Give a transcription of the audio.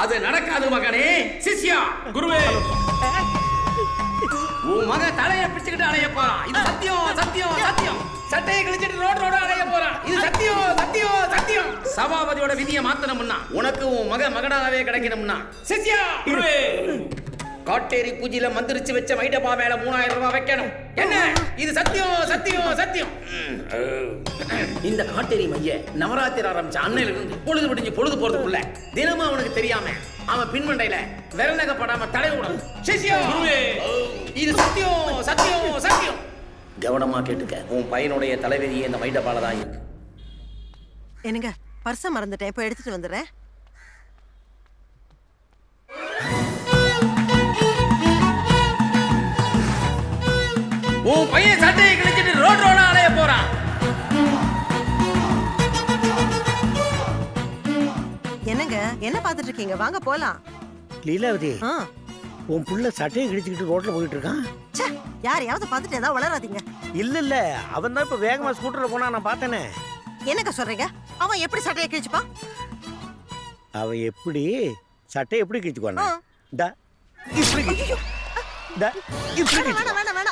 அது நடக்காது மகனே. சிஷ்யா குருவே, உன் மகன் தலையை பிடிச்சுக்கிட்டு அலைய போறான். இது சத்தியம் சத்தியம் சத்தியம். சட்டையை கிழிச்சிட்டு ரோடு அலைய போறான். இது சத்தியம் சத்தியம் சத்தியம். சபாபதியோட விதியை மாத்தணும்னா உனக்கு உன் மகனாவே கிடைக்கணும்னா சிஷ்யா குருவே, காட்டேரி பூஜையில மந்திரிச்சு வச்ச மைடப்பா மேல 3000 ரூபாய் வைக்கணும். என்ன இது சத்தியம் சத்தியம் சத்தியம். இந்த காட்டேரி மைய நவராத்திரி ஆரம்பிச்ச அன்னையில இருந்து பொழுது விடிஞ்சு பொழுது போறதுக்குள்ள தினமும் அவனுக்கு தெரியாம அவன் பின்மண்டையில விரநகப்படாம தடை விடணும். சிஷ்யா இது சத்தியம் சத்தியம் சத்தியம். கவனமா கேட்டுக்க, உன் பையனுடைய தலைவிதியே இந்த மைடப்பால தான் இருக்கு. என்னங்க பர்ஸ மறந்துட்டேன், இப்ப எடுத்துட்டு வந்துடுறேன். உன் பையன் சட்டையை கிழிச்சிட்டு ரோடா அலைய போறான். என்னங்க என்ன பாத்துட்டு இருக்கீங்க? வாங்க போலாம். லீலாவதி, ஆ. உன் புள்ள சட்டையை கிழிச்சுக்கிட்டு ரோட்ல போயிட்டு இருக்கான். ச்சே, யாரையாவது பார்த்துட்டு ஏதாவது வளராதீங்க. இல்ல அவன் தான் இப்ப வேகமா ஸ்கூட்டர்ல போனா நான் பார்த்தேனே. என்னங்க சொல்றீங்க? அவன் எப்படி சட்டையை கிழிச்சுப்பான்? அவன் எப்படி சட்டையை எப்படி கிழிச்சுக்குவானா? ஆ. டா இப்படி கிழிச்சு. டா இப்படி வேணாம், கிழிச்சு. வேணாம்,